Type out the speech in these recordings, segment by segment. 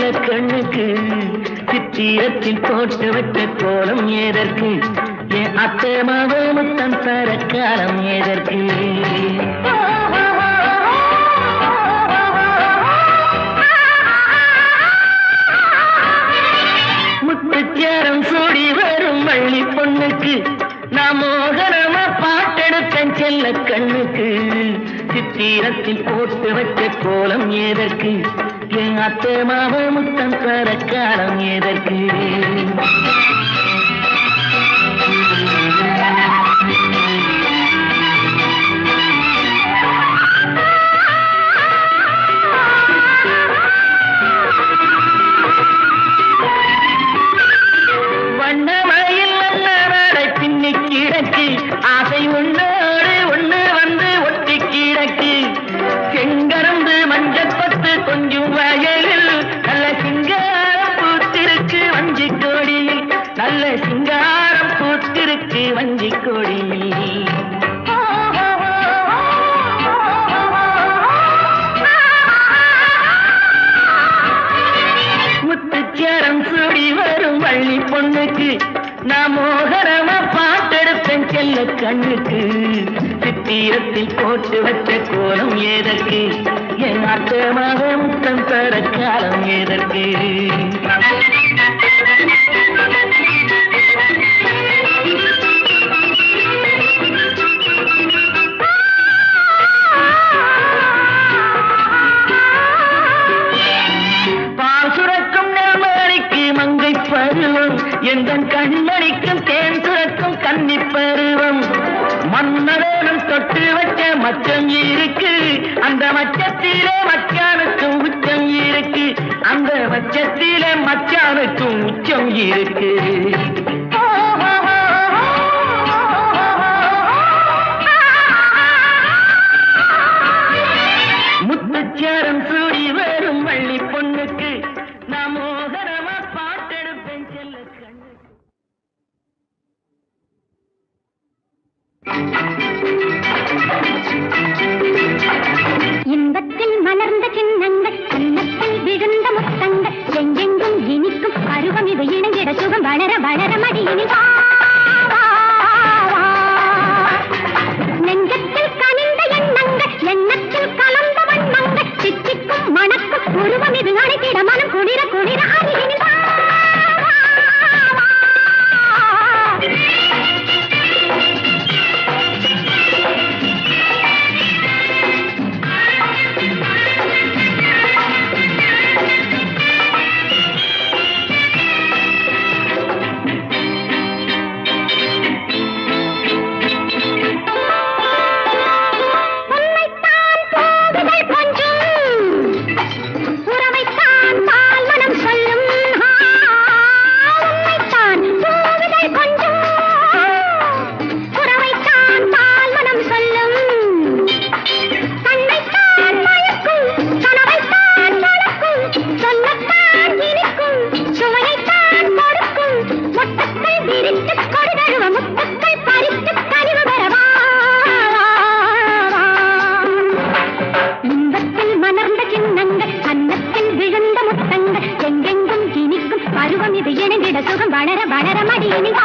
செல்ல கண்ணுக்கு சித்திரத்தில் போட்டு வச்ச கோலம் ஏதற்கு என் அத்தை மாவ முத்தம் தர காலம் ஏதற்கு முத்துச்சாரம் சூடி வரும் வள்ளி பொண்ணுக்கு நான் மோகனமா பாட்டெடுத்தேன் செல்ல கண்ணுக்கு சித்திரத்தில் போட்டு வச்ச கோலம் ஏதற்கு என் அத்தை மாவ முத்தம் தர காலம் ஏதற்கு வண்ணமயில் நல்ல நாடை பின்னி கிடக்கு ஆசை ஒன்னோடு ஒண்ணு வந்து ஒட்டி கிடக்கு செங்கரந்து மஞ்சப்பட்டு கொஞ்சம் வயலில் நல்ல சிங்காரம் பூத்திருக்கு வஞ்சி கோடியில் நல்ல சிங்காரம் பூத்திருக்கு வஞ்சி கோடியில் முத்துச்சாரம் சூடி வரும் வள்ளி பொண்ணுக்கு நான் மோகனமா பாட்டெடுப்பேன் செல்ல கண்ணுக்கு சித்திரத்தில் போட்டு வச்ச கோலம் ஏதற்கு என் அத்தமாக முத்தம் தர காலம் ஏதற்கு பருவம் எந்த கண்மணிக்கும் தேன் சுரக்கும் கன்னி பருவம் மன்னவேனும் தொட்டு வச்ச மச்சம் இருக்கு அந்த மச்சத்திலே மச்சானுக்கும் உச்சம் இருக்கு அந்த மச்சத்திலே மச்சானுக்கும் உச்சம் இருக்கு முத்துச்சாரம் சூடி வரும் வள்ளி பொண்ணுக்கு நான் மோகனமா பாட்டெடுப்பேன் செல்ல கண்ணுக்கு இன்பத்தில் மலர்ந்த சின்னங்கள் கன்னத்தில் விழுந்த முத்தங்கள் எங்கெங்கும் இனிக்கும் பருவம் இது இணைந்திட சுகம் வளர வளர மடியினில் நெஞ்சத்தில் கனிந்த எண்ணங்கள் எண்ணத்தில் கலந்த வண்ணங்கள் சித்திக்கும் மணக்கும் உருவம் இது அழைத்திட மனம் குளிர குளிர அருகினில் சுகம் வளர வளர மடியினில்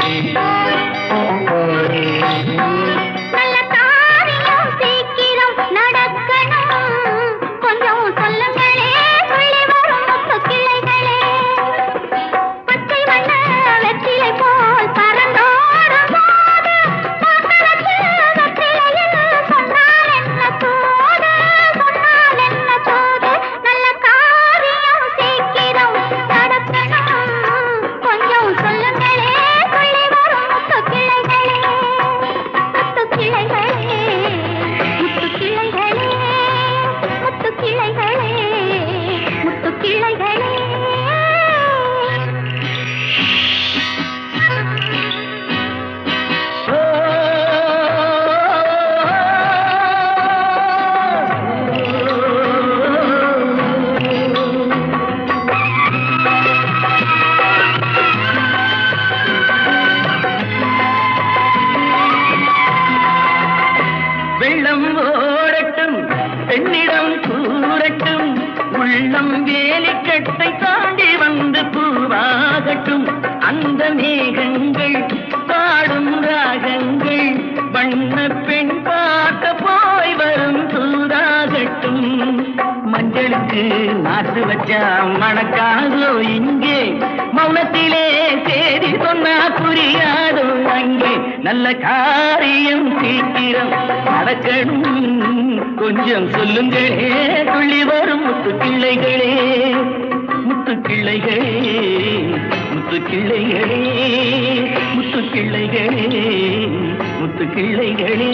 Thank you. பெண்ணிடம் கூறட்டும் உள்ளம் வேலிக்கட்டை தாண்டி வந்து பூவாகட்டும் அந்த மேகங்கள் பாடும் ராகங்கள் வண்ண பெண் பார்க்க போய் வரும் சூதாகட்டும் மஞ்சளுக்கு நாட்டு வச்சா மணக்காதோ இங்கே மௌனத்திலே சேதி சொன்னா புரியாதோ அங்கே நல்ல காரியம் சீக்கிரம் நடக்கணும் கொஞ்சம் சொல்லுங்களே துள்ளி வரும் முத்துக்கிள்ளைகளே முத்துக்கிள்ளைகளே முத்துக்கிள்ளைகளே முத்துக்கிள்ளைகளே முத்துக்கிள்ளைகளே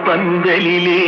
பந்தலிலே